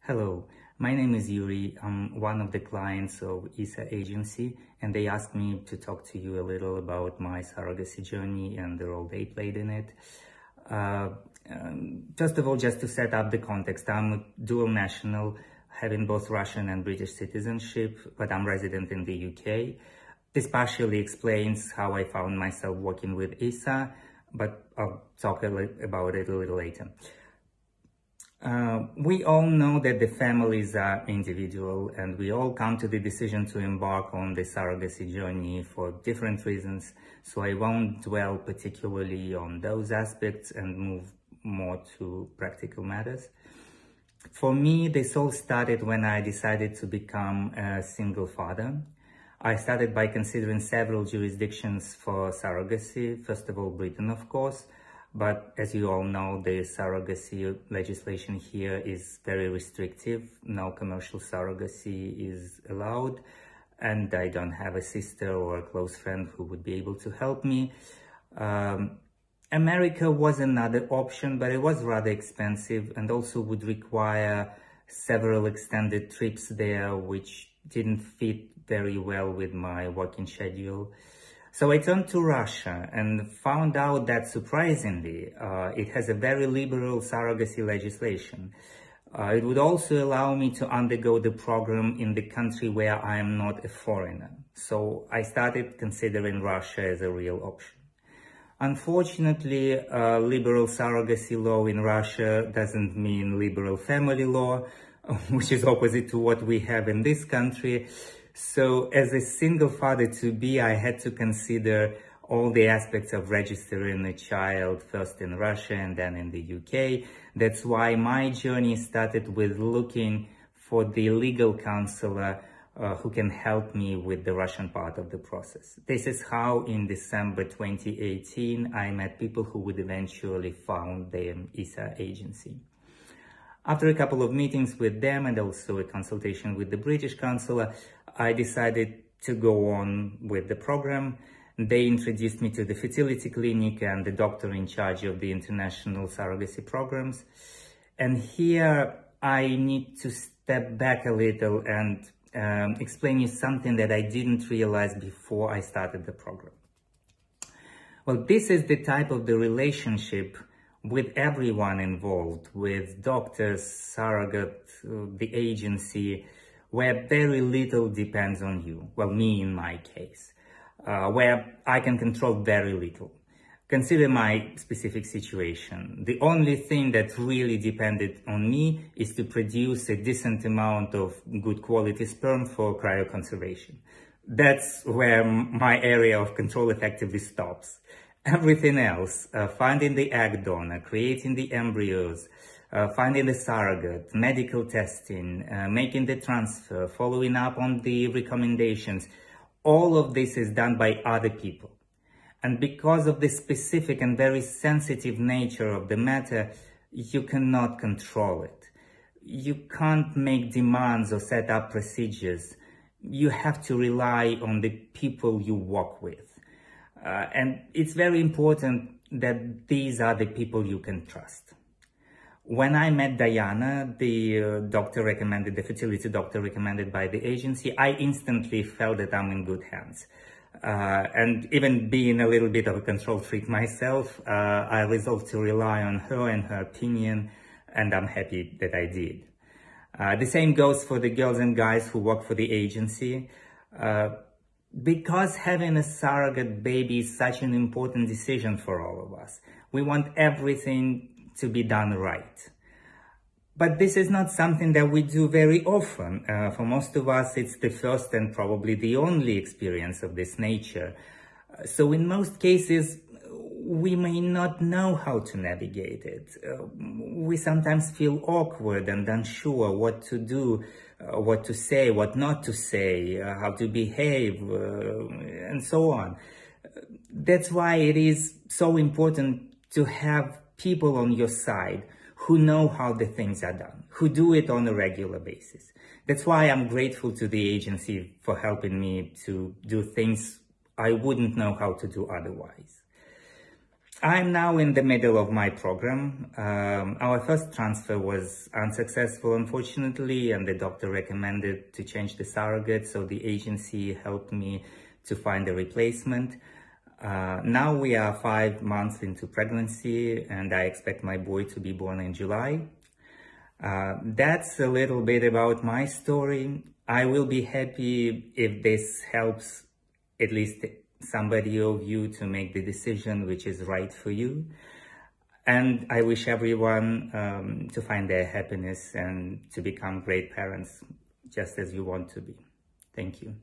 Hello, my name is Yuri. I'm one of the clients of ISA agency, and they asked me to talk to you a little about my surrogacy journey and the role they played in it. Uh, First of all, just to set up the context, I'm a dual national, having both Russian and British citizenship, but I'm resident in the UK. This partially explains how I found myself working with ISA, but I'll talk about it a little later. We all know that the families are individual, and we all come to the decision to embark on the surrogacy journey for different reasons, so I won't dwell particularly on those aspects and move more to practical matters. For me, this all started when I decided to become a single father. I started by considering several jurisdictions for surrogacy, first of all Britain, of course, but as you all know, the surrogacy legislation here is very restrictive. No commercial surrogacy is allowed, and I don't have a sister or a close friend who would be able to help me. America was another option, but it was rather expensive and also would require several extended trips there, which didn't fit very well with my working schedule. So I turned to Russia and found out that, surprisingly, it has a very liberal surrogacy legislation. It would also allow me to undergo the program in the country where I am not a foreigner. So I started considering Russia as a real option. Unfortunately, liberal surrogacy law in Russia doesn't mean liberal family law, which is opposite to what we have in this country. So as a single father-to-be, I had to consider all the aspects of registering a child, first in Russia and then in the UK. That's why my journey started with looking for the legal counselor who can help me with the Russian part of the process. This is how in December 2018, I met people who would eventually found the ISA agency. After a couple of meetings with them and also a consultation with the British consular, I decided to go on with the program. They introduced me to the fertility clinic and the doctor in charge of the international surrogacy programs. And here I need to step back a little and explain you something that I didn't realize before I started the program. Well, this is the type of the relationship with everyone involved, with doctors, surrogate, the agency, where very little depends on you. Well, me in my case, where I can control very little. Consider my specific situation. The only thing that really depended on me is to produce a decent amount of good quality sperm for cryoconservation. That's where my area of control effectively stops. Everything else, finding the egg donor, creating the embryos, finding the surrogate, medical testing, making the transfer, following up on the recommendations, all of this is done by other people. And because of the specific and very sensitive nature of the matter, you cannot control it. You can't make demands or set up procedures. You have to rely on the people you work with. And it's very important that these are the people you can trust. When I met Diana, the fertility doctor recommended by the agency, I instantly felt that I'm in good hands. And even being a little bit of a control freak myself, I resolved to rely on her and her opinion, and I'm happy that I did. The same goes for the girls and guys who work for the agency. Because having a surrogate baby is such an important decision for all of us, we want everything to be done right. But this is not something that we do very often. For most of us, it's the first and probably the only experience of this nature. So in most cases, we may not know how to navigate it. We sometimes feel awkward and unsure what to do, what to say, what not to say, how to behave, and so on. That's why it is so important to have people on your side who know how the things are done, who do it on a regular basis. That's why I'm grateful to the agency for helping me to do things I wouldn't know how to do otherwise. I'm now in the middle of my program. Our first transfer was unsuccessful, unfortunately, and the doctor recommended to change the surrogate, so the agency helped me to find a replacement. Now we are 5 months into pregnancy, and I expect my boy to be born in July. That's a little bit about my story. I will be happy if this helps at least somebody of you to make the decision which is right for you. And I wish everyone to find their happiness and to become great parents, just as you want to be. Thank you.